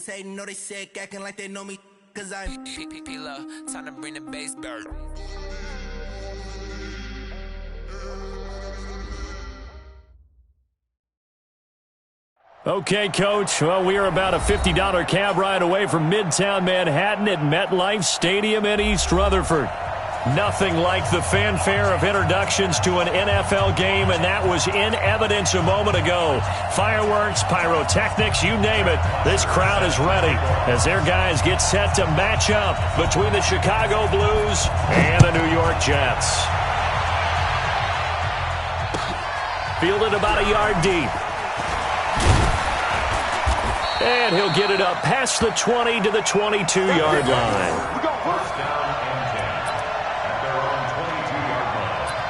was hating, know they sick, acting like they know me, cause I'm P-P-P-Love, time to bring the bass bird. Okay, Coach. Well, we are about a $50 cab ride away from Midtown Manhattan at MetLife Stadium in East Rutherford. Nothing like the fanfare of introductions to an NFL game, and that was in evidence a moment ago. Fireworks, pyrotechnics, you name it. This crowd is ready as their guys get set to match up between the Chicago Blues and the New York Jets. Fielded about a yard deep. And he'll get it up past the 20 to the 22-yard line. First down and 10 at their own 22-yard line.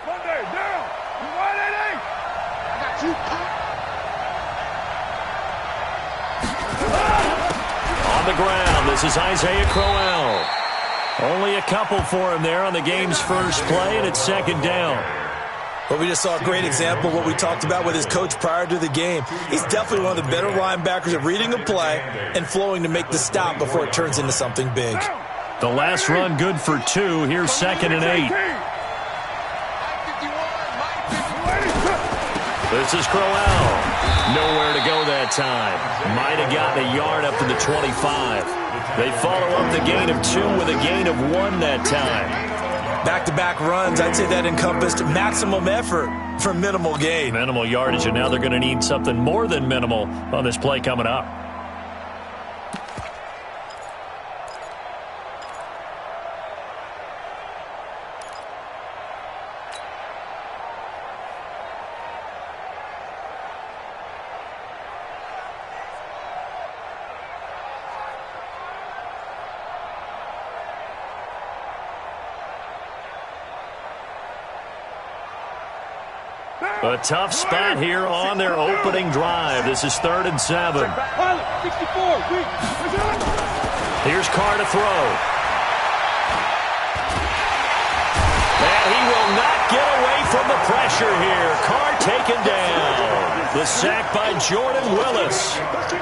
Monday, down. You want it? I got you. On the ground, this is Isaiah Crowell. Only a couple for him there on the game's first play, and it's second down. Well, we just saw a great example of what we talked about with his coach prior to the game. He's definitely one of the better linebackers at reading a play and flowing to make the stop before it turns into something big. The last run good for 2. Here's 2nd and 8. This is Crowell. Nowhere to go that time. Might have gotten a yard up to the 25. They follow up the gain of 2 with a gain of 1 that time. Back-to-back runs, I'd say that encompassed maximum effort for minimal gain. Minimal yardage, and now they're going to need something more than minimal on this play coming up. A tough spot here on their opening drive. This is 3rd and 7. Here's Carr to throw. And he will not get away from the pressure here. Carr taken down. The sack by Jordan Willis.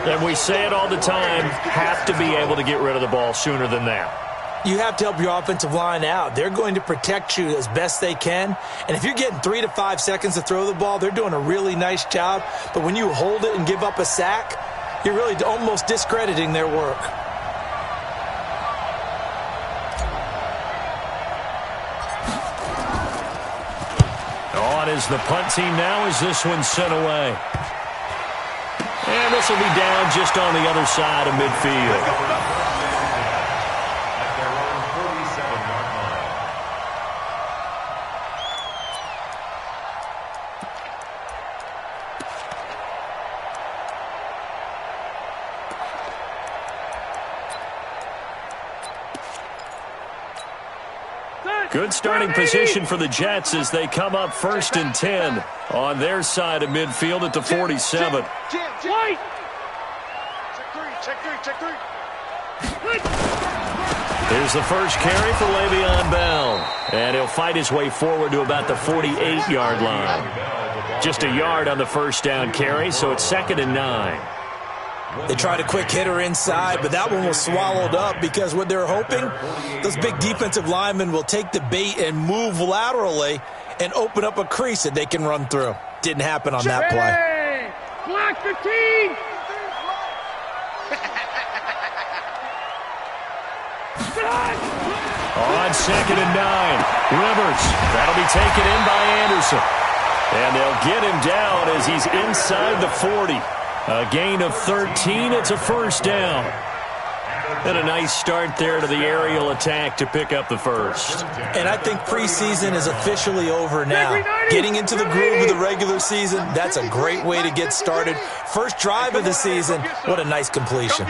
And we say it all the time, have to be able to get rid of the ball sooner than that. You have to help your offensive line out. They're going to protect you as best they can. And if you're getting 3 to 5 seconds to throw the ball, they're doing a really nice job. But when you hold it and give up a sack, you're really almost discrediting their work. On is the punt team now as this one's sent away. And this will be down just on the other side of midfield. Good starting position for the Jets as they come up 1st and 10 on their side of midfield at the 47. Here's the first carry for Le'Veon Bell. And he'll fight his way forward to about the 48-yard line. Just a yard on the first down carry, so it's 2nd and 9. They tried a quick hitter inside, but that one was swallowed up because what they're hoping, those big defensive linemen will take the bait and move laterally and open up a crease that they can run through. Didn't happen on that play. Block 15! On 2nd and 9, Rivers. That'll be taken in by Anderson. And they'll get him down as he's inside the 40. A gain of 13. It's a first down. And a nice start there to the aerial attack to pick up the first. And I think preseason is officially over now. Getting into the groove of the regular season, that's a great way to get started. First drive of the season, what a nice completion.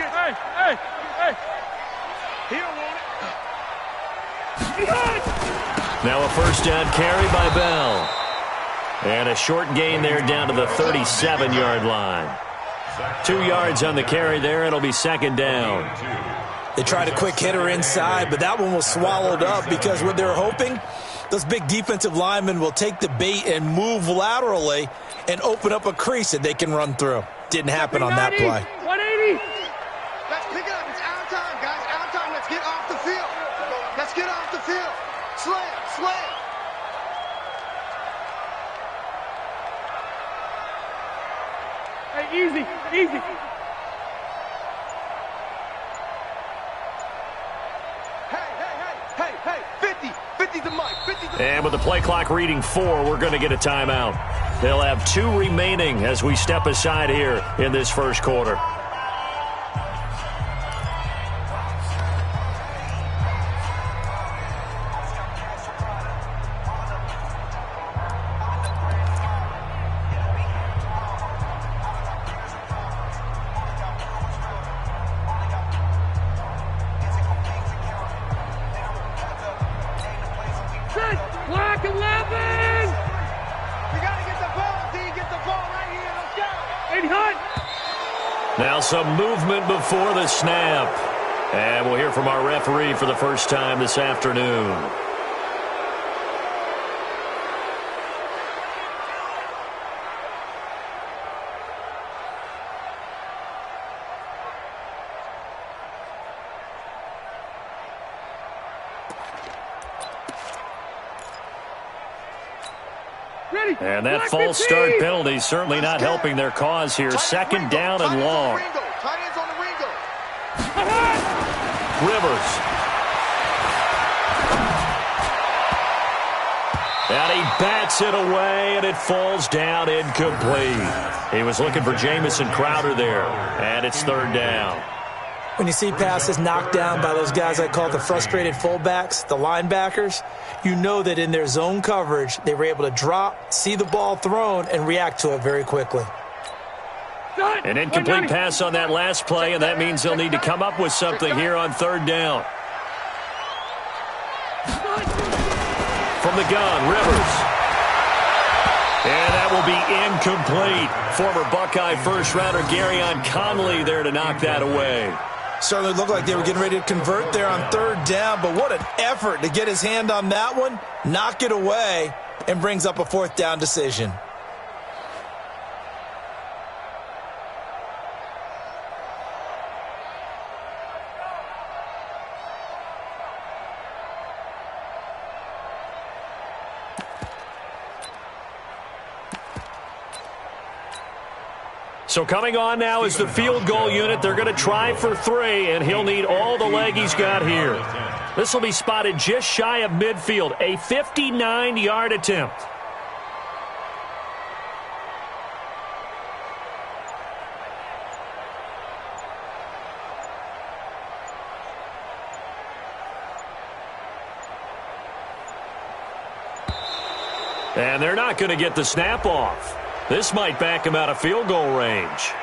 Now a first down carry by Bell. And a short gain there down to the 37-yard line. 2 yards on the carry there. It'll be 2nd down. They tried a quick hitter inside, but that one was swallowed up because what they're hoping, those big defensive linemen will take the bait and move laterally and open up a crease that they can run through. Didn't happen on that play. 180. Let's pick it up. It's out time, guys. Out time. Let's get off the field. Let's get off the field. Slam, slam. Hey, easy, easy. Hey, 50's the mic, 50's the mic. And with the play clock reading 4, we're going to get a timeout. They'll have 2 remaining as we step aside here in this first quarter. Clock 11. We got to get the ball, D. Get the ball right here. Let's go. 80 Hunt. Now some movement before the snap. And we'll hear from our referee for the first time this afternoon. Ready. And that Clock false 15. start penalty certainly not helping their cause here. Second down and long. Tight ends on the Ringo. Rivers. And he bats it away, and it falls down incomplete. He was looking for Jamison Crowder there, and it's third down. When you see passes knocked down by those guys I call the frustrated fullbacks, the linebackers, you know that in their zone coverage, they were able to drop, see the ball thrown, and react to it very quickly. An incomplete pass on that last play, and that means they'll need to come up with something here on third down. From the gun, Rivers. And that will be incomplete. Former Buckeye first-rounder Garyon Conley there to knock that away. Certainly looked like they were getting ready to convert there on third down, but what an effort to get his hand on that one, knock it away, and brings up a fourth down decision. So coming on now is the field goal unit. They're going to try for 3, and he'll need all the leg he's got here. This will be spotted just shy of midfield, a 59-yard attempt. And they're not going to get the snap off. This might back him out of field goal range.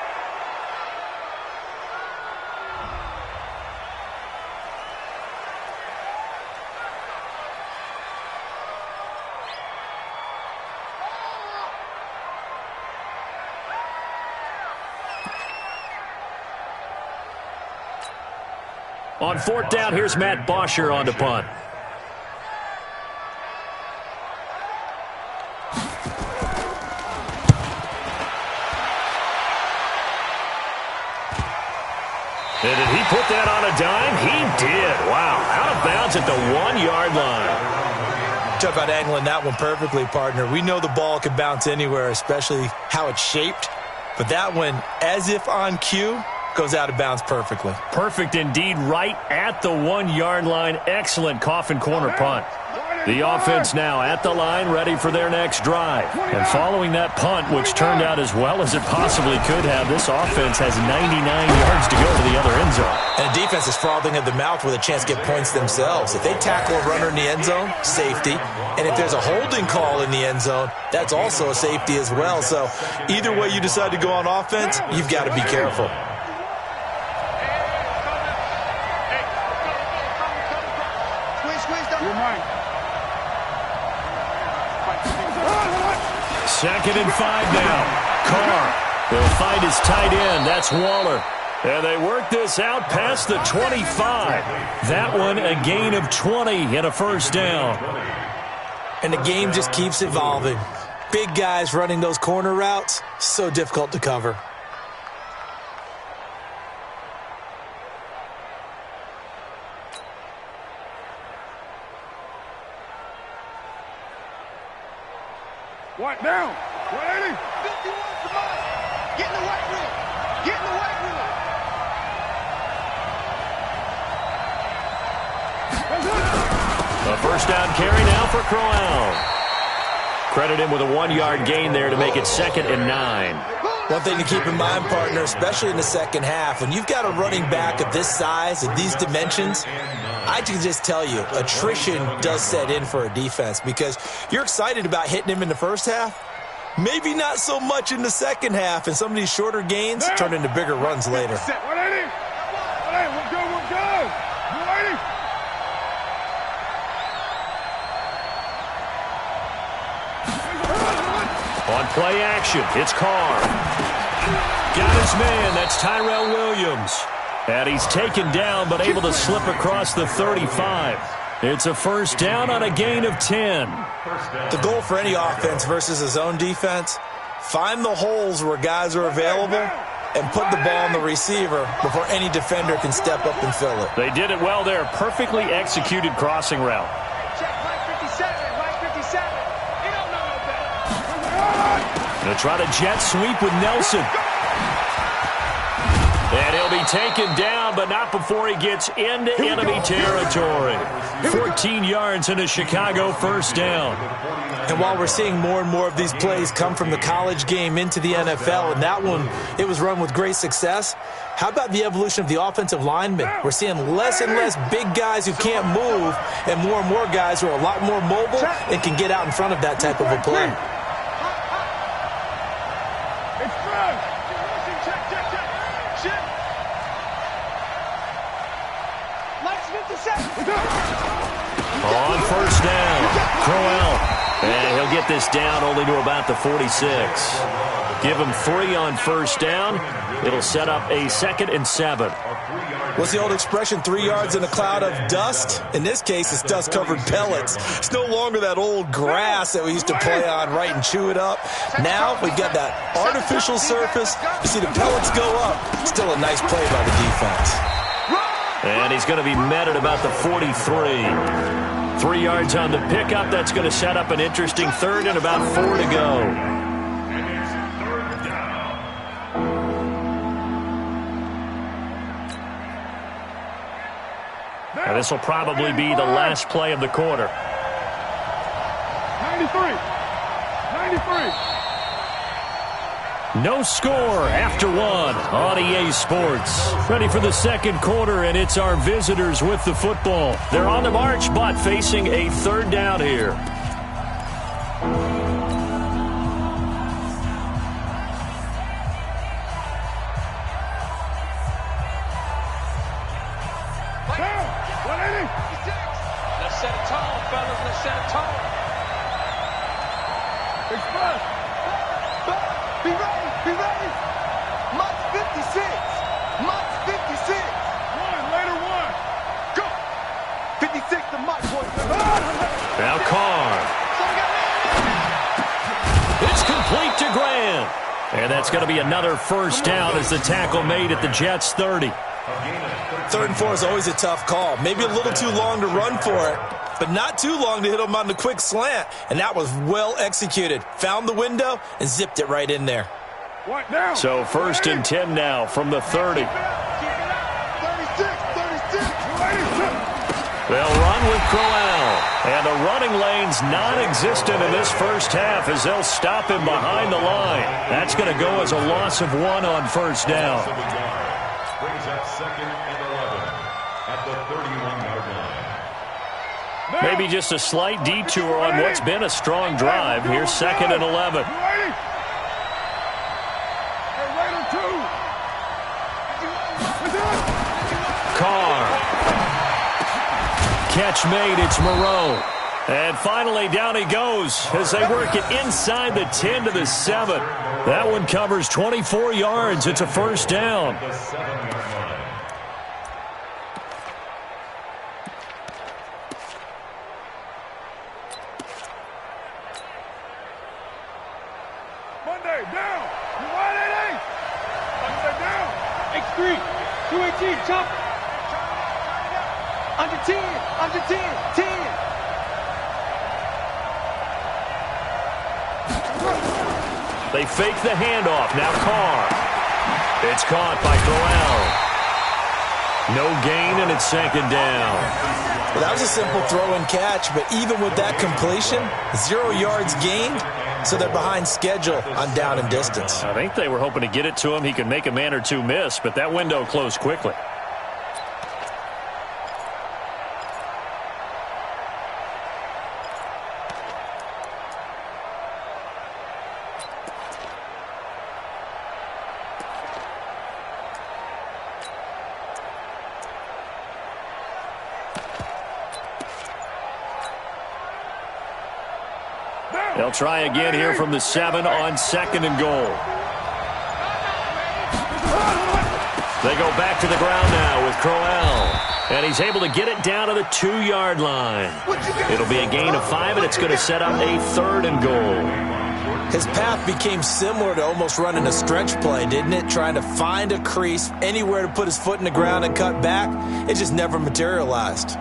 On fourth down, here's Matt Bosher on the punt. And did he put that on a dime? He did. Wow. Out of bounds at the 1-yard line. Talk about angling that one perfectly, partner. We know the ball can bounce anywhere, especially how it's shaped. But that one, as if on cue, goes out of bounds perfectly. Perfect indeed, right at the 1-yard line. Excellent coffin corner punt. The offense now at the line, ready for their next drive. And following that punt, which turned out as well as it possibly could have, this offense has 99 yards to go to the other end zone. And the defense is frothing at the mouth with a chance to get points themselves. If they tackle a runner in the end zone, safety. And if there's a holding call in the end zone, that's also a safety as well. So either way you decide to go on offense, you've got to be careful. Second and 5 now. Carr will find his tight end. That's Waller. And they work this out past the 25. That one a gain of 20 and a first down. And the game just keeps evolving. Big guys running those corner routes, so difficult to cover. What down? 180. 51, come on. Get in the weight room. Get in the weight room. A first down carry now for Crowell. Credit him with a 1-yard gain there to make it 2nd and 9. One thing to keep in mind, partner, especially in the second half, when you've got a running back of this size and these dimensions, I can just tell you, attrition does set in for a defense because you're excited about hitting him in the first half. Maybe not so much in the second half, and some of these shorter gains turn into bigger runs later. 180. 180. We're good. We're good. 180. On play action, it's Carr. Got his man, that's Tyrell Williams. And he's taken down, but able to slip across the 35. It's a first down on a gain of 10. The goal for any offense versus his own defense, find the holes where guys are available and put the ball on the receiver before any defender can step up and fill it. They did it well there. Perfectly executed crossing route. Check right 57. Right 57. You don't know no better. Going to try to jet sweep with Nelson. And he'll be taken down, but not before he gets into enemy territory. 14 yards and a Chicago first down. And while we're seeing more and more of these plays come from the college game into the NFL, and that one, it was run with great success, how about the evolution of the offensive linemen? We're seeing less and less big guys who can't move and more guys who are a lot more mobile and can get out in front of that type of a play. On first down, Crowell. And he'll get this down only to about the 46. Give him 3 on first down. It'll set up a 2nd and 7. What's the old expression, 3 yards in a cloud of dust? In this case, it's dust-covered pellets. It's no longer that old grass that we used to play on, right, and chew it up. Now we've got that artificial surface. You see the pellets go up. Still a nice play by the defense. And he's going to be met at about the 43. 3 yards on the pickup. That's going to set up an interesting 3rd and about 4 to go. And this will probably be the last play of the quarter. 93. 93. No score after 1 on EA Sports. Ready for the second quarter, and it's our visitors with the football. They're on the march, but facing a 3rd down here. Let's set a tone, fellas. Let's set a tone. Express. Be ready. Be ready. Month 56. Month 56. 1. Later 1. Go. 56 to Mike, boys. Now Carr. It's complete to Grant. And that's going to be another first down as the tackle made at the Jets' 30. 3rd and 4 is always a tough call. Maybe a little too long to run for it, but not too long to hit him on the quick slant. And that was well executed. Found the window and zipped it right in there. What now? So 1st and 10 now from the 30. 36. They'll run with Crowell. And the running lane's non-existent in this first half as they'll stop him behind the line. That's going to go as a loss of 1 on first down. Brings up 2nd and 11 at the 31-yard line. Maybe just a slight detour on what's been a strong drive. Here's 2nd and 11. Carr. Catch made. It's Moreau. And finally, down he goes as they work it inside the 10 to the 7. That one covers 24 yards. It's a first down. The 7-yard line. Monday, down. You want it, Ace? Monday, down. X3, 218, chop. Under 10, under 10, 10. They fake the handoff. Now Carr. It's caught by Corral. No gain, and it's second down. Well, that was a simple throw and catch, but even with that completion, 0 yards gained, so they're behind schedule on down and distance. I think they were hoping to get it to him. He could make a man or two miss, but that window closed quickly. They'll try again here from the 7 on 2nd and goal. They go back to the ground now with Crowell. And he's able to get it down to the 2-yard line. It'll be a gain of 5, and it's going to set up a 3rd and goal. His path became similar to almost running a stretch play, didn't it? Trying to find a crease, anywhere to put his foot in the ground and cut back. It just never materialized.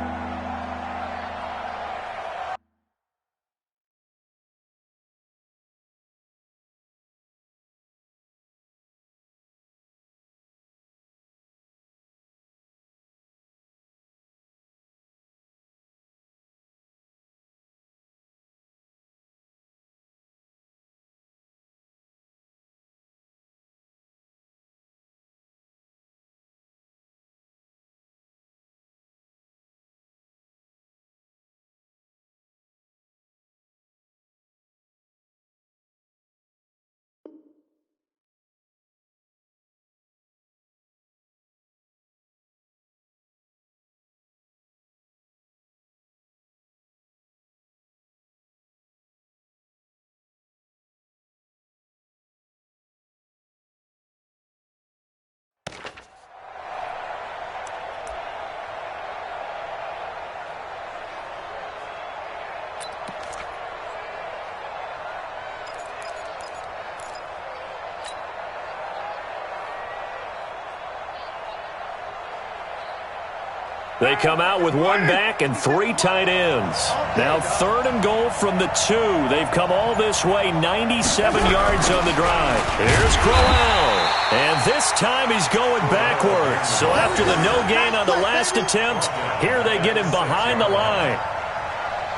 They come out with 1 back and 3 tight ends. Now 3rd and goal from the 2. They've come all this way, 97 yards on the drive. Here's Crowell. And this time he's going backwards. So after the no gain on the last attempt, here they get him behind the line.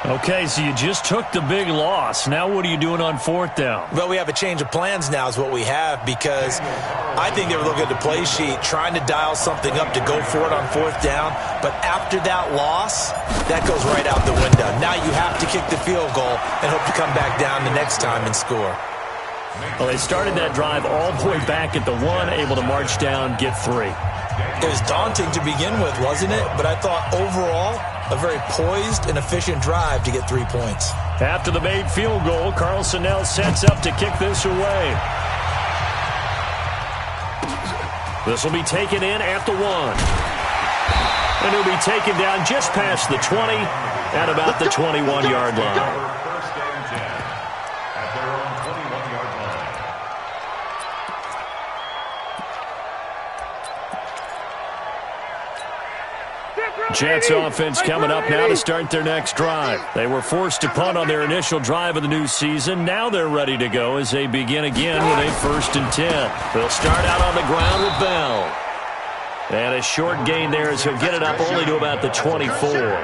Okay, so you just took the big loss. Now what are you doing on 4th down? Well, we have a change of plans now is what we have, because I think they were looking at the play sheet, trying to dial something up to go for it on 4th down. But after that loss, that goes right out the window. Now you have to kick the field goal and hope to come back down the next time and score. Well, they started that drive all the way back at the 1, able to march down, get 3. It was daunting to begin with, wasn't it? But I thought overall, a very poised and efficient drive to get 3 points. After the made field goal, Carlson now sets up to kick this away. This will be taken in at the 1. And he'll be taken down just past the 20 at about the 21-yard line. First and 10 at their own 21-yard line. Jets offense coming up now to start their next drive. They were forced to punt on their initial drive of the new season. Now they're ready to go as they begin again with a 1st and 10. They'll start out on the ground with Bell. And a short gain there as he'll get it up only to about the 24.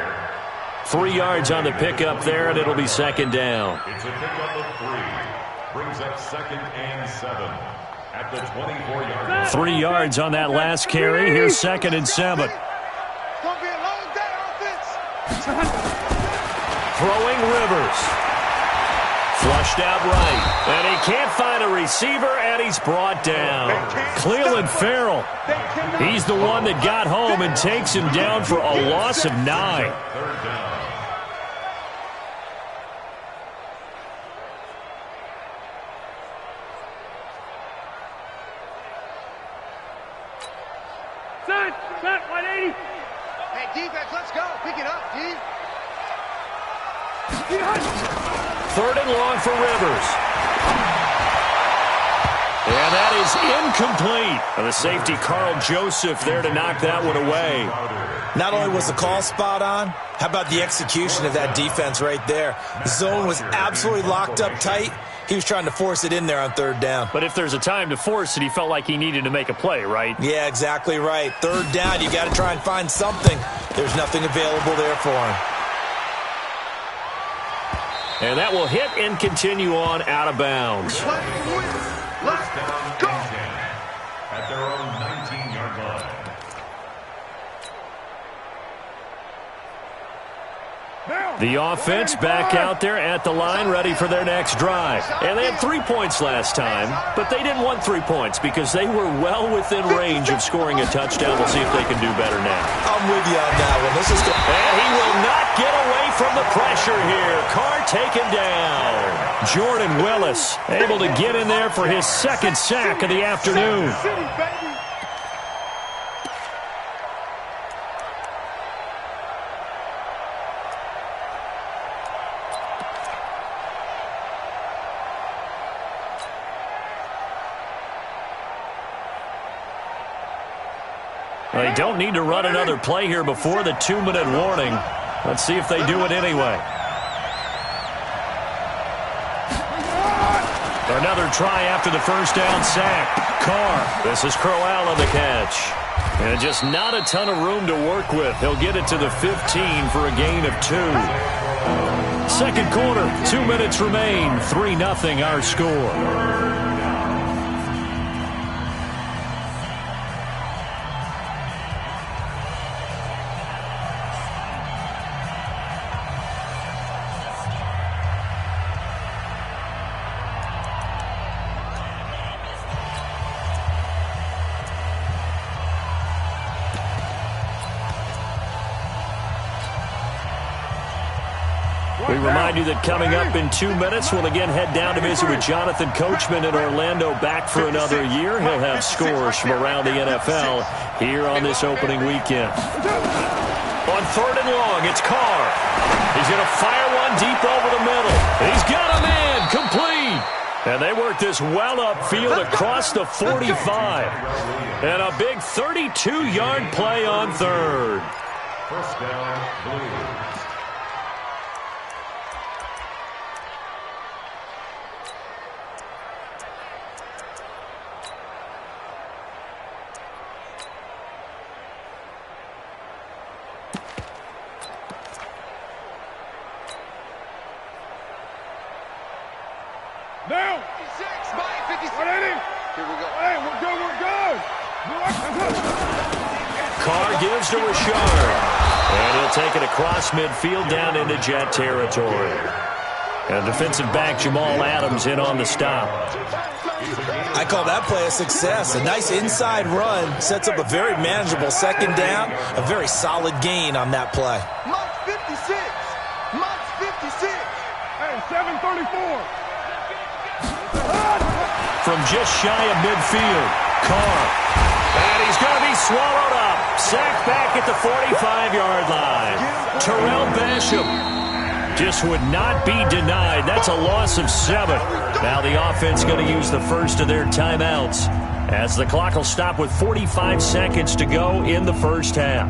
3 yards on the pickup there, and it'll be 2nd down. It's a pickup of 3. Brings up 2nd and 7 at the 24-yard line. 3 yards on that last carry. Here's 2nd and 7. Gonna be a long day, offense. Throwing Rivers. Flushed out right. And he can't find a receiver, and he's brought down. Cleveland Farrell. He's the one that got home and takes him down for a loss of 9. 3rd down. Third and long for Rivers. And that is incomplete. And the safety, Carl Joseph, there to knock that one away. Not only was the call spot on, how about the execution of that defense right there? The zone was absolutely locked up tight. He was trying to force it in there on third down. But if there's a time to force it, he felt like he needed to make a play, right? Yeah, exactly right. Third down, you got to try and find something. There's nothing available there for him. And that will hit and continue on out of bounds. Let's go. At their own 19-yard line. The offense back out there at the line, ready for their next drive. And they had 3 points last time, but they didn't want 3 points because they were well within range of scoring a touchdown. We'll see if they can do better now. I'm with you on that one. This is good. And he will not get away from the pressure here. Carr taken down. Jordan Willis able to get in there for his second sack of the afternoon. They don't need to run another play here before the 2-minute warning. Let's see if they do it anyway. Another try after the first down sack. Carr. This is Crowell on the catch. And just not a ton of room to work with. He'll get it to the 15 for a gain of 2. Second quarter, 2 minutes remain. 3-0 our score. We remind you that coming up in 2 minutes, we'll again head down to visit with Jonathan Coachman in Orlando, back for another year. He'll have scores from around the NFL here on this opening weekend. On third and long, it's Carr. He's going to fire one deep over the middle. He's got a man, complete. And they work this well upfield across the 45. And a big 32-yard play on third. First down, Blues. Now! 56, Mike, 56. What inning? Here we go. Hey, we're good, we're good. Carr gives to Richard. And he'll take it across midfield down into Jet territory. And defensive back Jamal Adams in on the stop. I call that play a success. A nice inside run sets up a very manageable second down. A very solid gain on that play. Mike, 56. Mike, 56. Hey, 734. From just shy of midfield, Carr. And he's going to be swallowed up. Sacked back at the 45-yard line. Terrell Basham just would not be denied. That's a loss of 7. Now the offense going to use the first of their timeouts as the clock will stop with 45 seconds to go in the first half.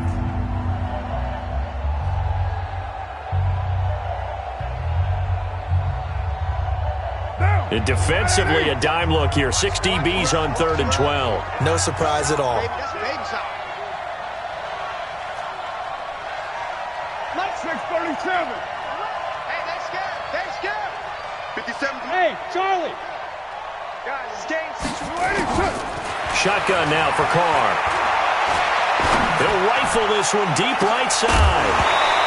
And defensively, a dime look here. 6 DBs on third and 12. No surprise at all. Baby, that's baby shot. Not 637. Hey, they scared. They scared. 57. Hey, Charlie. Guys, it's game situation. Shotgun now for Carr. He'll rifle this one deep right side.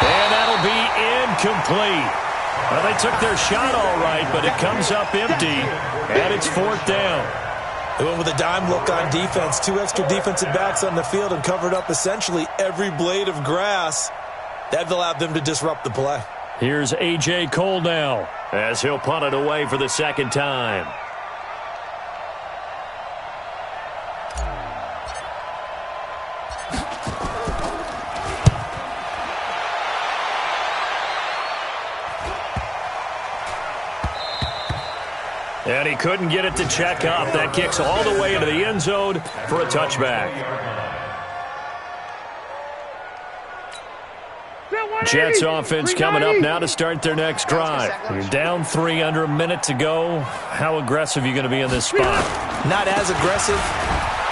And that'll be incomplete. Well, they took their shot all right, but it comes up empty, and it's fourth down. They went with a dime look on defense. 2 extra defensive backs on the field and covered up essentially every blade of grass. That allowed them to disrupt the play. Here's A.J. Cole now as he'll punt it away for the second time. And he couldn't get it to check up. That kicks all the way into the end zone for a touchback. Jets offense coming up now to start their next drive. You're down 3 under a minute to go. How aggressive are you going to be in this spot? Not as aggressive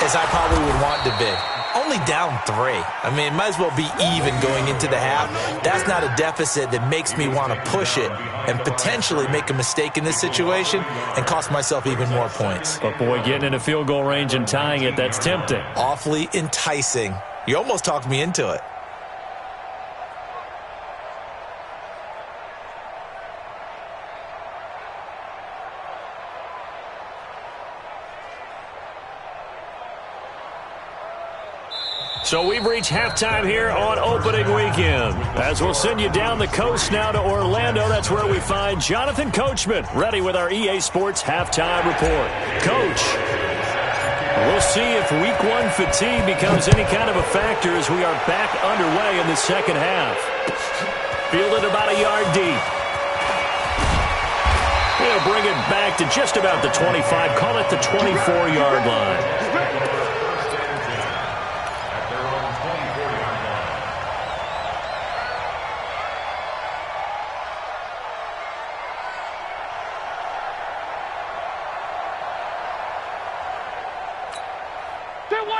as I probably would want to be. Only down 3. I mean, it might as well be even going into the half. That's not a deficit that makes me want to push it and potentially make a mistake in this situation and cost myself even more points. But, boy, getting in a field goal range and tying it, that's tempting. Awfully enticing. You almost talked me into it. So we've reached halftime here on opening weekend. As we'll send you down the coast now to Orlando, that's where we find Jonathan Coachman, ready with our EA Sports halftime report. Coach, we'll see if Week 1 fatigue becomes any kind of a factor as we are back underway in the second half. Fielded about a yard deep. We'll bring it back to just about the 25, call it the 24-yard line.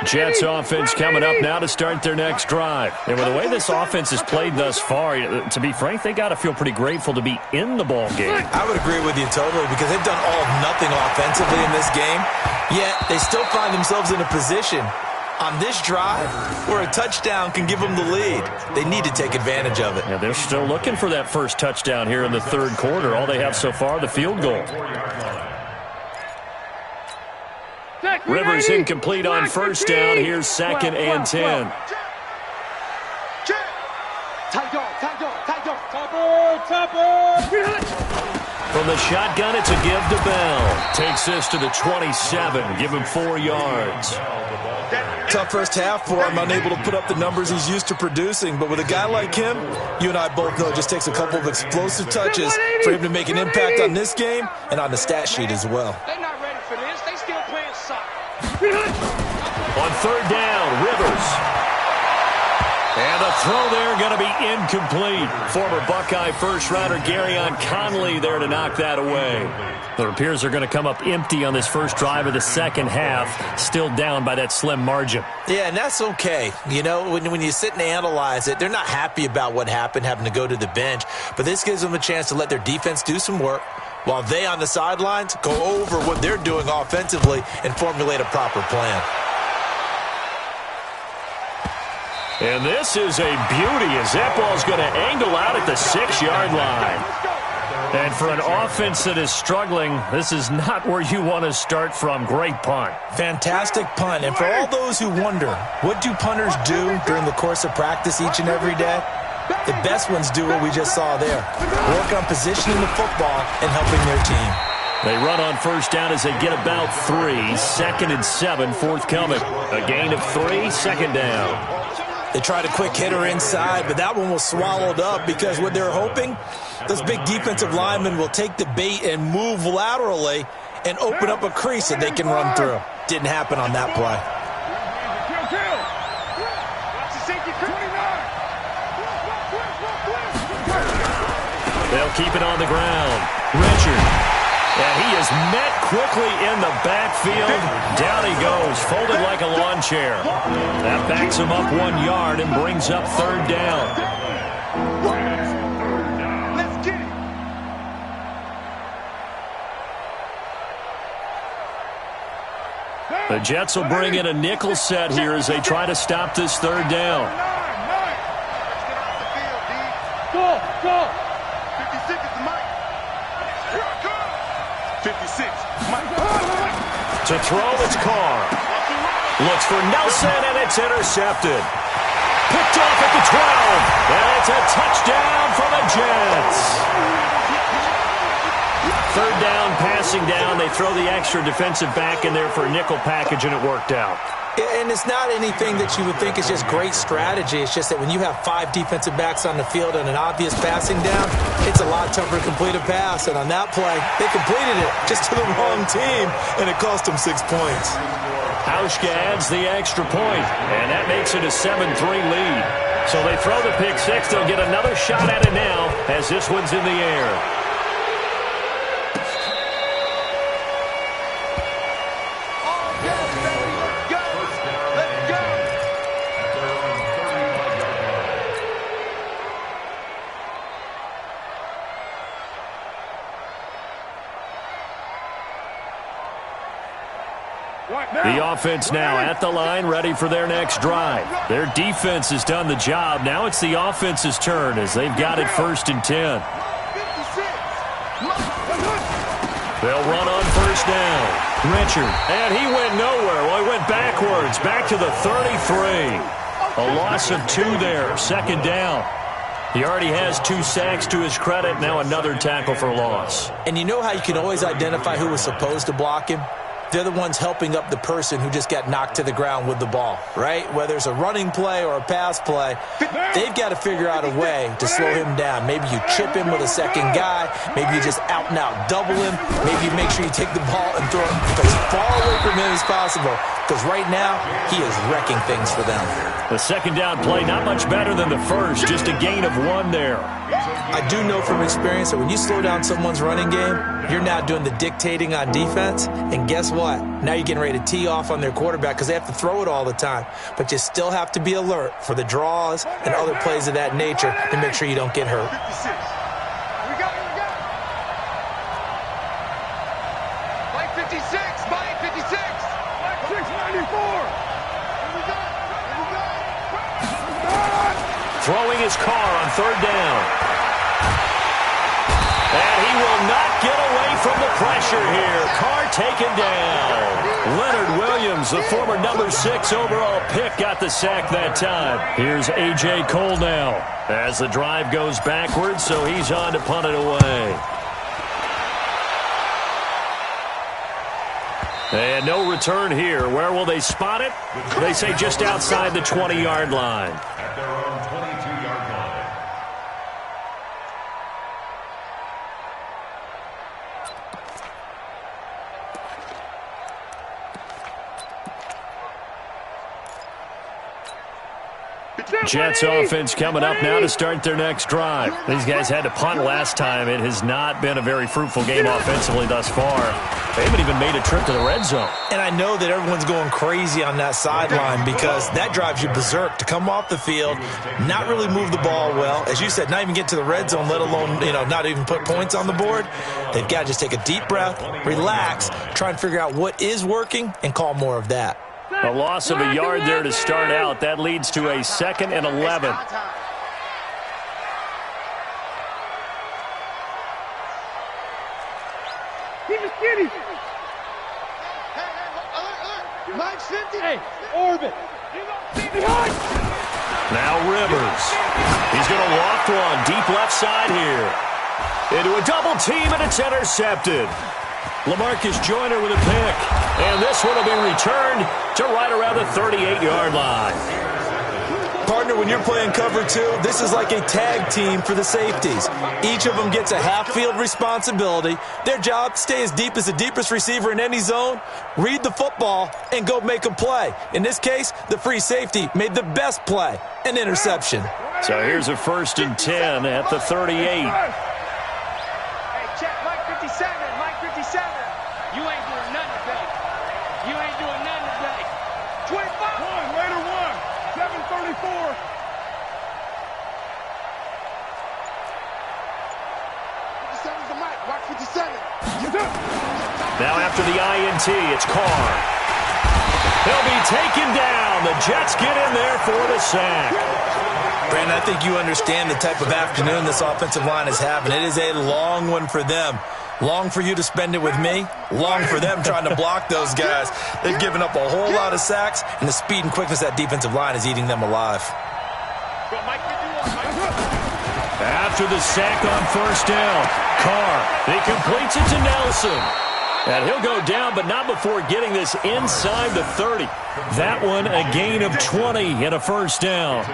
Jets offense coming up now to start their next drive. And with the way this offense has played thus far, to be frank, they got to feel pretty grateful to be in the ball game. I would agree with you totally because they've done all of nothing offensively in this game, yet they still find themselves in a position on this drive where a touchdown can give them the lead. They need to take advantage of it. Yeah, they're still looking for that first touchdown here in the third quarter. All they have so far, the field goal. Rivers incomplete on first down. Here's 2nd and 10. From the shotgun, it's a give to Bell. Takes this to the 27. Give him 4 yards. Tough first half for him, unable to put up the numbers he's used to producing. But with a guy like him, you and I both know it just takes a couple of explosive touches for him to make an impact on this game and on the stat sheet as well. They're not ready for this. They still playing soccer. On third down, Rivers. And the throw there going to be incomplete. Former Buckeye first-rounder Garyon Conley there to knock that away. It appears they're going to come up empty on this first drive of the second half, still down by that slim margin. Yeah, and that's okay. You know, when you sit and analyze it, they're not happy about what happened, having to go to the bench. But this gives them a chance to let their defense do some work while they on the sidelines go over what they're doing offensively and formulate a proper plan. And this is a beauty as that ball's going to angle out at the 6-yard line. And for an offense that is struggling, this is not where you want to start from. Great punt. Fantastic punt. And for all those who wonder, what do punters do during the course of practice each and every day? The best ones do what we just saw there. Work on positioning the football and helping their team. They run on first down as they get about 3. 2nd and 7 forthcoming. A gain of 3, 2nd down. They tried a quick hitter inside, but that one was swallowed up because what they're hoping, those big defensive linemen will take the bait and move laterally and open up a crease that they can run through. Didn't happen on that play. They'll keep it on the ground. Richard. And he is met quickly in the backfield. Down he goes, folded like a lawn chair. That backs him up 1 yard and brings up third down. Let's get it. The Jets will bring in a nickel set here as they try to stop this third down. Go, go. 56 is the mic. 56. To throw, it's Carr. Looks for Nelson, and it's intercepted. Picked off at the 12. And it's a touchdown for the Jets. Third down pass passing down. They throw the extra defensive back in there for a nickel package, and it worked out. And it's not anything that you would think is just great strategy. It's just that when you have 5 defensive backs on the field and an obvious passing down, it's a lot tougher to complete a pass. And on that play, they completed it just to the wrong team, and it cost them 6 points. Hauschka adds the extra point, and that makes it a 7-3 lead. So they throw the pick six. They'll get another shot at it now as this one's in the air. The offense now at the line, ready for their next drive. Their defense has done the job. Now it's the offense's turn as they've got it 1st and 10. They'll run on 1st down. Richard, and he went nowhere. Well, he went backwards, back to the 33. A loss of 2 there, 2nd down. He already has 2 sacks to his credit, now another tackle for loss. And you know how you can always identify who was supposed to block him? They're the ones helping up the person who just got knocked to the ground with the ball, right? Whether it's a running play or a pass play, they've got to figure out a way to slow him down. Maybe you chip him with a second guy. Maybe you just out-and-out double him. Maybe you make sure you take the ball and throw it as far away from him as possible, because right now he is wrecking things for them. The 2nd down play, not much better than the first, just a gain of 1 there. I do know from experience that when you slow down someone's running game, you're now doing the dictating on defense, and guess what? Now you're getting ready to tee off on their quarterback because they have to throw it all the time. But you still have to be alert for the draws and other plays of that nature to make sure you don't get hurt. Mike 56, Mike 56. Mike 694. Throwing his car on 3rd down. And he will not get away from the pressure here. Carr taken down. Leonard Williams, the former number 6 overall pick, got the sack that time. Here's A.J. Cole now as the drive goes backwards, so he's on to punt it away. And no return here. Where will they spot it? They say just outside the 20-yard line. At their own 22-yard line. Jets offense coming up now to start their next drive. These guys had to punt last time. It has not been a very fruitful game offensively thus far. They haven't even made a trip to the red zone. And I know that everyone's going crazy on that sideline because that drives you berserk to come off the field, not really move the ball well. As you said, not even get to the red zone, let alone, not even put points on the board. They've got to just take a deep breath, relax, try and figure out what is working, and call more of that. A loss of a yard there to start out. That leads to a 2nd and 11. Keep it skinny. Hey, Mike's 50. Hey, orbit. Behind. Now Rivers. He's going to loft one deep left side here. Into a double team, and it's intercepted. LaMarcus Joyner with a pick. And this one will be returned to right around the 38-yard line. Partner, when you're playing cover 2, this is like a tag team for the safeties. Each of them gets a half-field responsibility. Their job, stay as deep as the deepest receiver in any zone, read the football, and go make a play. In this case, the free safety made the best play, an interception. So here's a 1st and 10 at the 38. Hey, check Mike 57. Mike 57. You ain't doing nothing today. You ain't doing nothing today. 25. Later one. 734. The Mike. Mike 57. Now after the INT, it's Carr. He'll be taken down. The Jets get in there for the sack. Brandon, I think you understand the type of afternoon this offensive line is having. It is a long one for them. Long for you to spend it with me. Long for them trying to block those guys. They've given up a whole lot of sacks, and the speed and quickness of that defensive line is eating them alive. After the sack on 1st down, Carr, he completes it to Nelson. And he'll go down, but not before getting this inside the 30. That one a gain of 20 and a first down.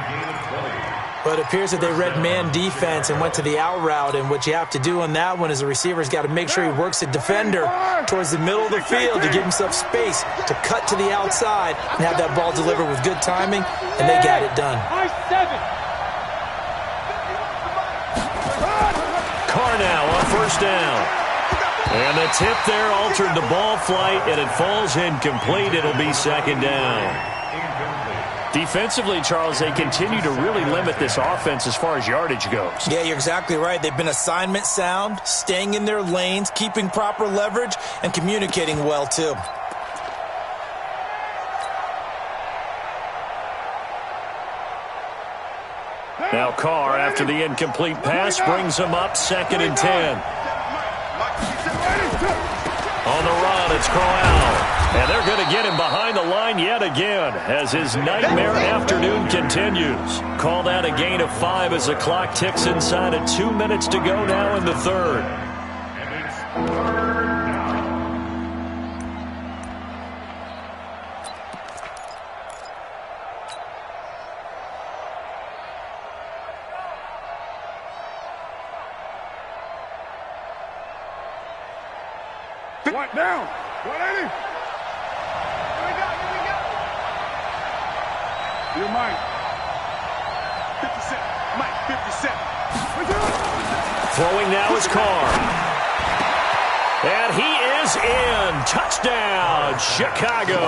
But it appears that they read man defense and went to the out route, and what you have to do on that one is the receiver's got to make sure he works the defender towards the middle of the field to give himself space to cut to the outside and have that ball delivered with good timing, and they got it done. Carr now on first down. And the tip there altered the ball flight, and it falls incomplete. It'll be second down. Defensively, Charles, they continue to really limit this offense as far as yardage goes. Yeah, you're exactly right. They've been assignment sound, staying in their lanes, keeping proper leverage, and communicating well, too. Now Carr, after the incomplete pass, brings him up 2nd and 10. On the run, it's Crowell. And they're going to get him behind the line yet again as his nightmare afternoon continues. Call that a gain of 5 as the clock ticks inside of 2 minutes to go now in the third. And it's third down. What down? 180. You're Mike. 57. Mike, 57. Throwing now is Carr. And he is in. Touchdown, Chicago.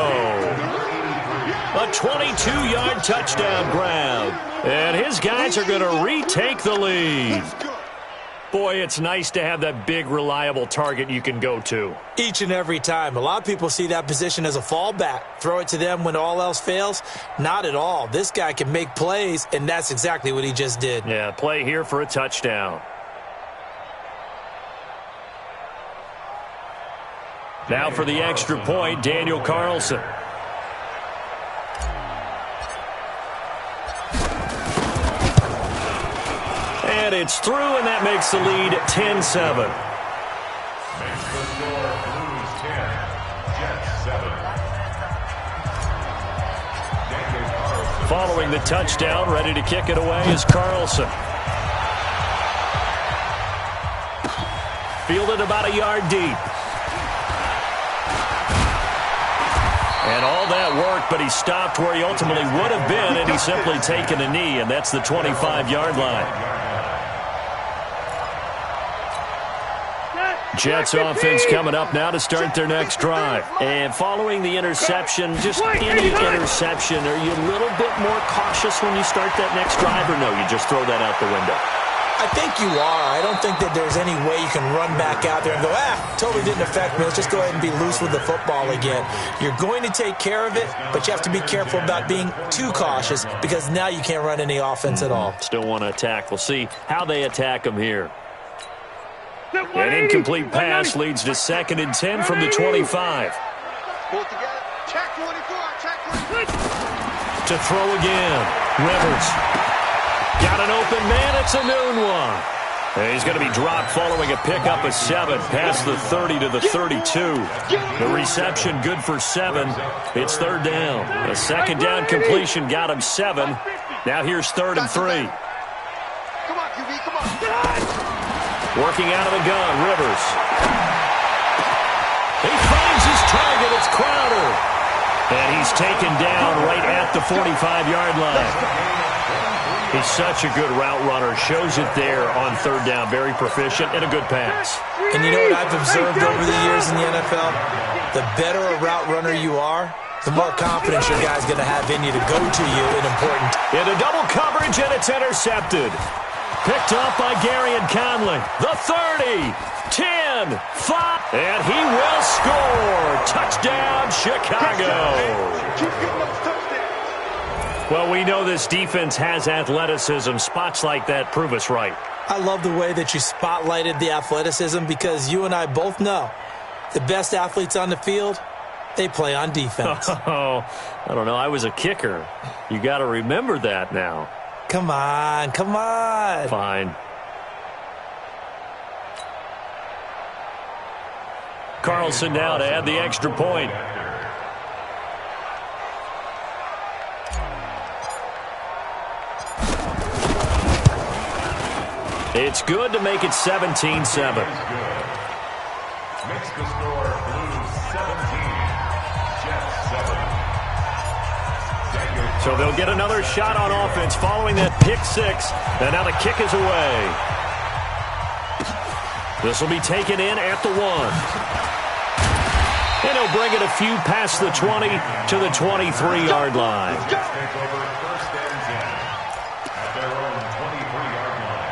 A 22-yard touchdown grab. And his guys are going to retake the lead. Boy, it's nice to have that big, reliable target you can go to. Each and every time. A lot of people see that position as a fallback. Throw it to them when all else fails. Not at all. This guy can make plays, and that's exactly what he just did. Yeah, play here for a touchdown. Now for the extra point, Daniel Carlson. And it's through, and that makes the lead 10-7. Makes the score Blues 10, Jets 7. Following the touchdown, ready to kick it away is Carlson. Fielded about a yard deep. And all that work, but he stopped where he ultimately would have been, and he's simply taken a knee, and that's the 25-yard line. Jets offense coming up now to start their next drive. And following the interception, just any interception, are you a little bit more cautious when you start that next drive, or no, you just throw that out the window? I think you are. I don't think that there's any way you can run back out there and go, totally didn't affect me. Let's just go ahead and be loose with the football again. You're going to take care of it, but you have to be careful about being too cautious because now you can't run any offense at all. Still want to attack. We'll see how they attack them here. An incomplete pass leads to 2nd and 10 from the 25. Pull it together. Check 24. Check 24. To throw again. Rivers. Got an open man. It's a noon one. And he's going to be dropped following a pickup of 7 past the 30 to the 32. The reception good for 7. It's third down. A second down completion got him 7. Now here's 3rd and 3. Come on, QB. Come on. Working out of the gun, Rivers. He finds his target. It's Crowder. And he's taken down right at the 45-yard line. He's such a good route runner. Shows it there on third down. Very proficient and a good pass. And you know what I've observed over the years in the NFL? The better a route runner you are, the more confidence your guy's going to have in you to go to you in important. Into double coverage, and it's intercepted. Picked off by Gary and Conley. The 30, 10, 5, and he will score. Touchdown, Chicago. Keep getting those touchdowns. Well, we know this defense has athleticism. Spots like that prove us right. I love the way that you spotlighted the athleticism because you and I both know the best athletes on the field, they play on defense. Oh, I don't know. I was a kicker. You got to remember that now. Come on, come on. Fine. Carlson now to add the extra point. It's good to make it 17-7. Makes the score Blues 17, Jets 7. So they'll get another shot on offense following that pick six. And now the kick is away. This will be taken in at the 1. And he'll bring it a few past the 20 to the 23-yard line. Jets take over 1st and 10 at their own 23-yard line.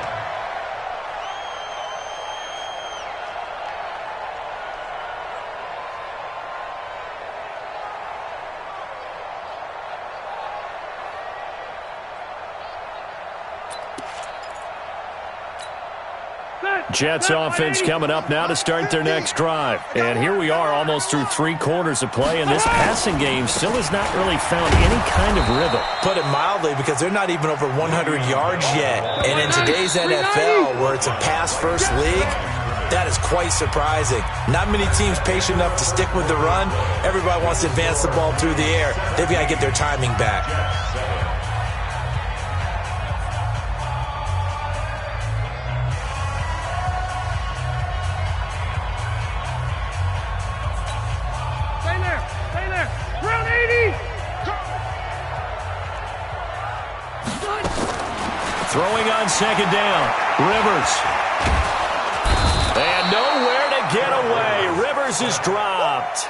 Jets offense coming up now to start their next drive. And here we are almost through 3 quarters of play, and this passing game still has not really found any kind of rhythm. Put it mildly, because they're not even over 100 yards yet. And in today's NFL, where it's a pass-first league, that is quite surprising. Not many teams patient enough to stick with the run. Everybody wants to advance the ball through the air. They've got to get their timing back. Throwing on second down, Rivers. And nowhere to get away. Rivers is dropped.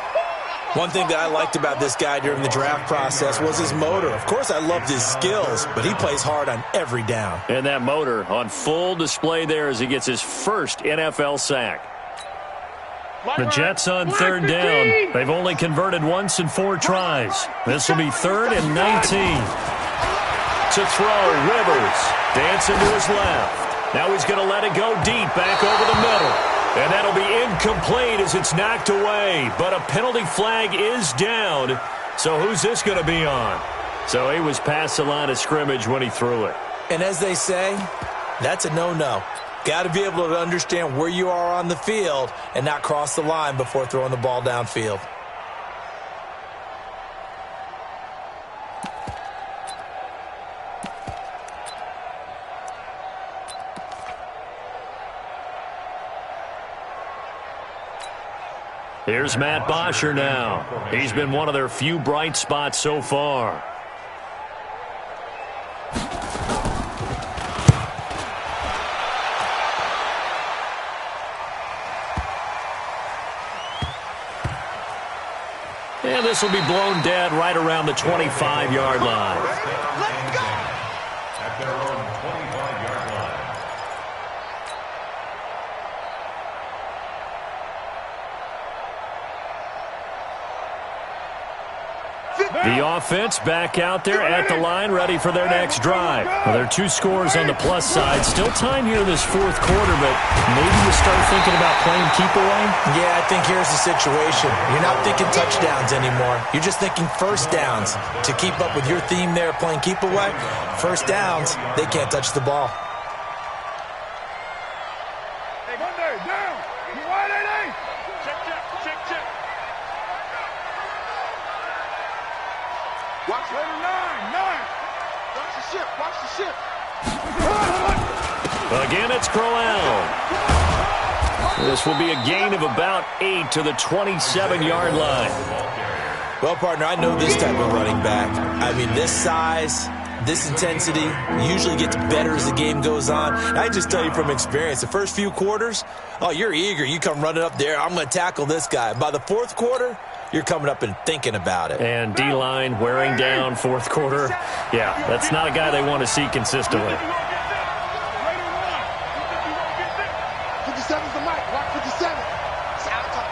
One thing that I liked about this guy during the draft process was his motor. Of course, I loved his skills, but he plays hard on every down. And that motor on full display there as he gets his first NFL sack. The Jets on third down. They've only converted once in 4 tries. This will be 3rd and 19. To throw, Rivers dancing to his left. Now he's going to let it go deep back over the middle. And that'll be incomplete as it's knocked away. But a penalty flag is down. So who's this going to be on? So he was past the line of scrimmage when he threw it. And as they say, that's a no-no. Got to be able to understand where you are on the field and not cross the line before throwing the ball downfield. Here's Matt Bosher now. He's been one of their few bright spots so far. And this will be blown dead right around the 25-yard line. Let's go! At their own 25-yard line. The offense back out there at the line, ready for their next drive. Well, there are 2 scores on the plus side. Still time here in this 4th quarter, but maybe you start thinking about playing keep away? Yeah, I think here's the situation. You're not thinking touchdowns anymore. You're just thinking first downs. To keep up with your theme there, playing keep away, first downs, they can't touch the ball. Hey, Monday, down. You wide, A? Check. Watch Later, 9. Watch the ship. Again, it's Crowell. This will be a gain of about 8 to the 27-yard line. Well, partner, I know this type of running back. I mean, this size, this intensity usually gets better as the game goes on. And I just tell you from experience, the first few quarters, oh, you're eager. You come running up there, I'm going to tackle this guy. By the 4th quarter, you're coming up and thinking about it. And D-line wearing down 4th quarter. Yeah, that's not a guy they want to see consistently. 57's the mic. Watch 57. It's out time.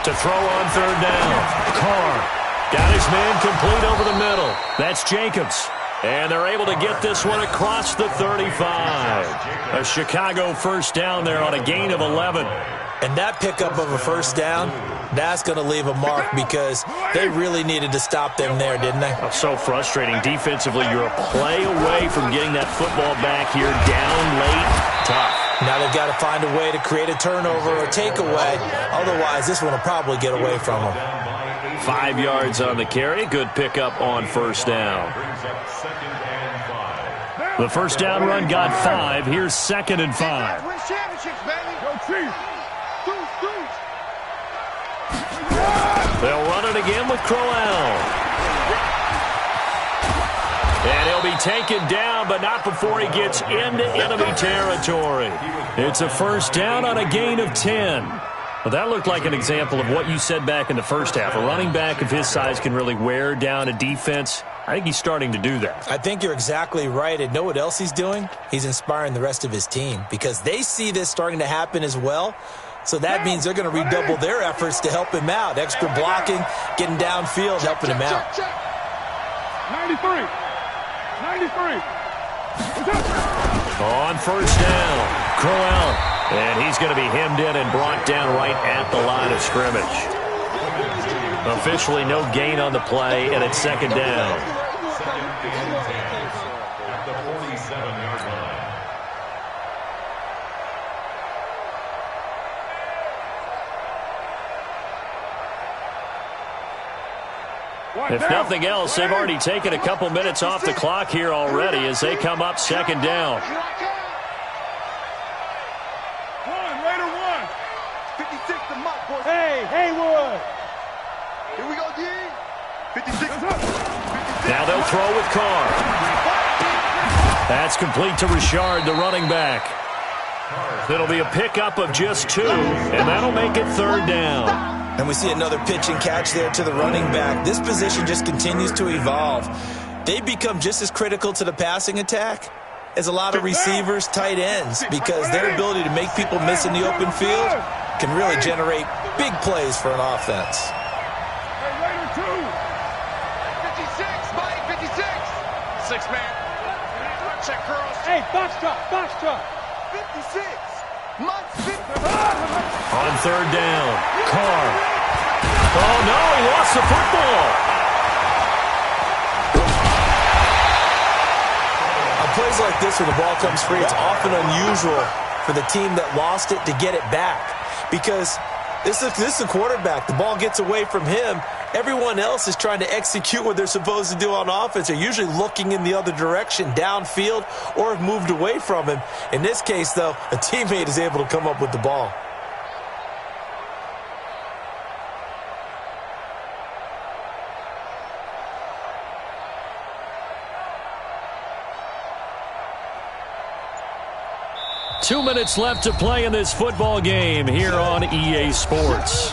To throw on third down. Carr got his man complete over the middle. That's Jacobs. And they're able to get this one across the 35. A Chicago first down there on a gain of 11. And that pickup of a first down, that's going to leave a mark because they really needed to stop them there, didn't they? Oh, so frustrating. Defensively, you're a play away from getting that football back here down late. Tough. Now they've got to find a way to create a turnover or takeaway. Otherwise, this one will probably get away from them. 5 yards on the carry. Good pickup on first down. The first down run got 5. Here's 2nd and 5. Win championships, baby. Go Chiefs. They'll run it again with Crowell. And he'll be taken down, but not before he gets into enemy territory. It's a first down on a gain of 10. Well, that looked like an example of what you said back in the first half. A running back of his size can really wear down a defense. I think he's starting to do that. I think you're exactly right. And know what else he's doing? He's inspiring the rest of his team because they see this starting to happen as well. So that means they're going to redouble their efforts to help him out. Extra blocking, getting downfield, helping him out. 93. On first down, Crowell. And he's going to be hemmed in and brought down right at the line of scrimmage. Officially no gain on the play, and it's 2nd down. At the 47-yard line. If nothing else, they've already taken a couple minutes off the clock here already as they come up 2nd down. Hey, Haywood. Here we go, D. 56. Now they'll throw with Carr. That's complete to Richard, the running back. It'll be a pickup of just 2, and that'll make it 3rd down. And we see another pitch and catch there to the running back. This position just continues to evolve. They become just as critical to the passing attack as a lot of receivers, tight ends, because their ability to make people miss in the open field can really generate big plays for an offense. Hey, Raider 2. 56, Mike, 56. 6-man. Check girls. Hey, box truck. 56. Mike, 50. On 3rd down, Carr. Oh, no, he lost the football. On plays like this where the ball comes free, it's often unusual for the team that lost it to get it back. Because this is a quarterback. The ball gets away from him. Everyone else is trying to execute what they're supposed to do on offense. They're usually looking in the other direction, downfield, or have moved away from him. In this case, though, a teammate is able to come up with the ball. Two minutes left to play in this football game here on EA Sports.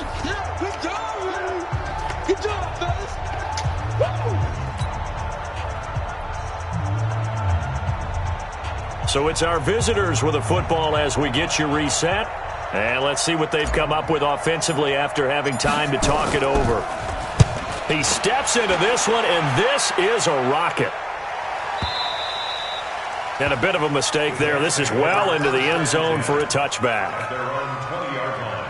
Good job, fellas. So it's our visitors with a football as we get you reset. And let's see what they've come up with offensively after having time to talk it over. He steps into this one, and this is a rocket. And a bit of a mistake there. This is well into the end zone for a touchback. Their own 20-yard line.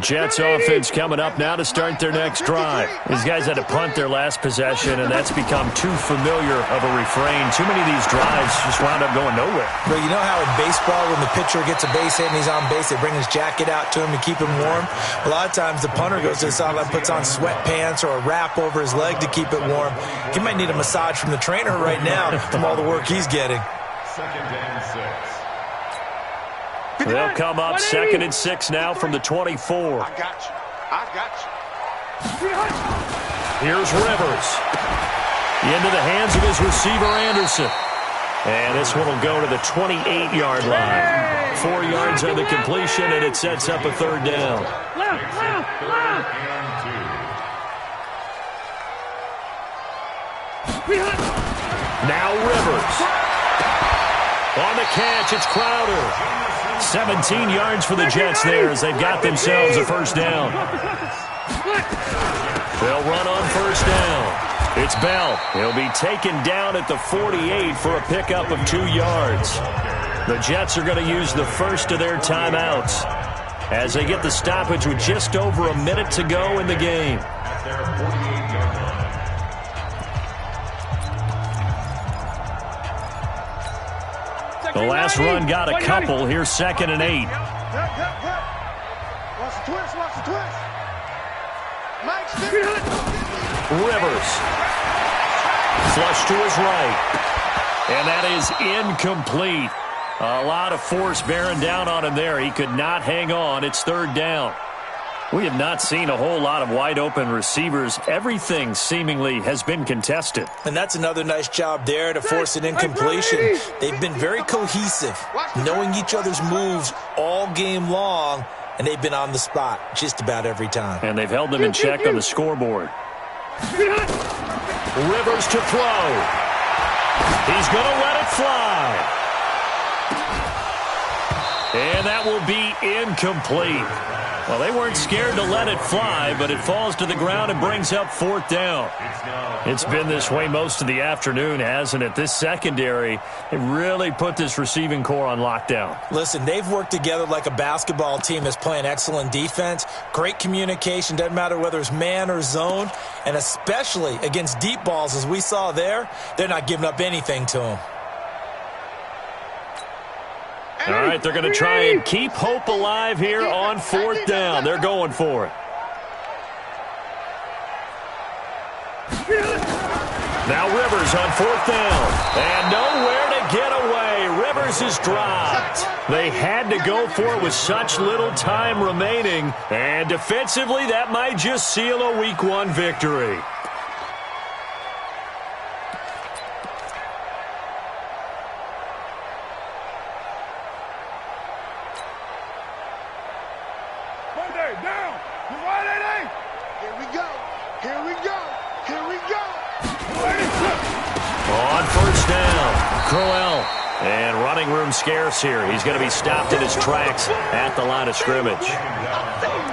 Jets offense coming up now to start their next drive. These guys had to punt their last possession, and that's become too familiar of a refrain. Too many of these drives just wound up going nowhere. Well, you know how in baseball when the pitcher gets a base hit and he's on base, they bring his jacket out to him to keep him warm? A lot of times the punter goes to the sideline, puts on sweatpants or a wrap over his leg to keep it warm. He might need a massage from the trainer right now from all the work he's getting. 2nd and 6. They'll come up 2nd and 6 now from the 24. I got you. Here's Rivers. Into the hands of his receiver, Anderson. And this one will go to the 28-yard line. 4 yards on the completion, and it sets up a 3rd down. Now Rivers. On the catch, it's Crowder. 17 yards for the Jets there as they've got themselves a first down. They'll run on first down. It's Bell. He'll be taken down at the 48 for a pickup of 2 yards. The Jets are going to use the first of their timeouts as they get the stoppage with just over a minute to go in the game. At their 48-yard line. The last run got a couple. Here's 2nd and 8. Watch the twist, watch the twist. Mike, Rivers. Flush to his right. And that is incomplete. A lot of force bearing down on him there. He could not hang on. It's 3rd down. We have not seen a whole lot of wide-open receivers. Everything seemingly has been contested. And that's another nice job there to force an incompletion. They've been very cohesive, knowing each other's moves all game long, and they've been on the spot just about every time. And they've held them in check on the scoreboard. Rivers to throw. He's going to let it fly. And that will be incomplete. Well, they weren't scared to let it fly, but it falls to the ground and brings up 4th down. It's been this way most of the afternoon, hasn't it? This secondary, they really put this receiving core on lockdown. Listen, they've worked together like a basketball team that's playing excellent defense. Great communication, doesn't matter whether it's man or zone, and especially against deep balls, as we saw there, they're not giving up anything to them. All right, they're going to try and keep hope alive here on 4th down. They're going for it. Now Rivers on 4th down. And nowhere to get away. Rivers is dropped. They had to go for it with such little time remaining. And defensively, that might just seal a Week 1 victory. Scarce here. He's going to be stopped in his tracks at the line of scrimmage.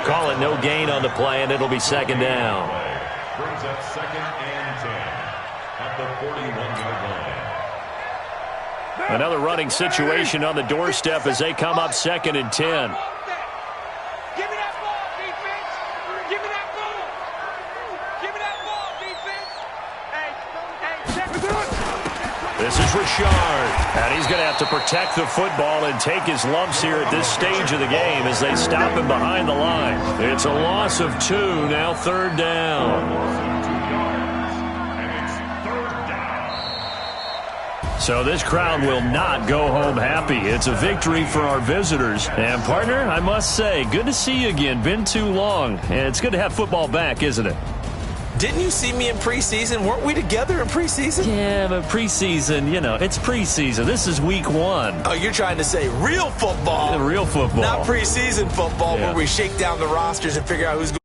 Call it no gain on the play, and it'll be 2nd down. Brings up 2nd and 10 at the 41-yard line. Another running situation on the doorstep as they come up 2nd and 10. Give me that ball, defense. Give me that ball. Give me that ball, defense. This is Richard, and he's going to have to protect the football and take his lumps here at this stage of the game as they stop him behind the line. It's a loss of 2, now 3rd down. So this crowd will not go home happy. It's a victory for our visitors. And, partner, I must say, good to see you again. Been too long. And it's good to have football back, isn't it? Didn't you see me in preseason? Weren't we together in preseason? Yeah, but preseason, you know, it's preseason. This is Week 1. Oh, you're trying to say real football. Real football. Not preseason football where we shake down the rosters and figure out who's going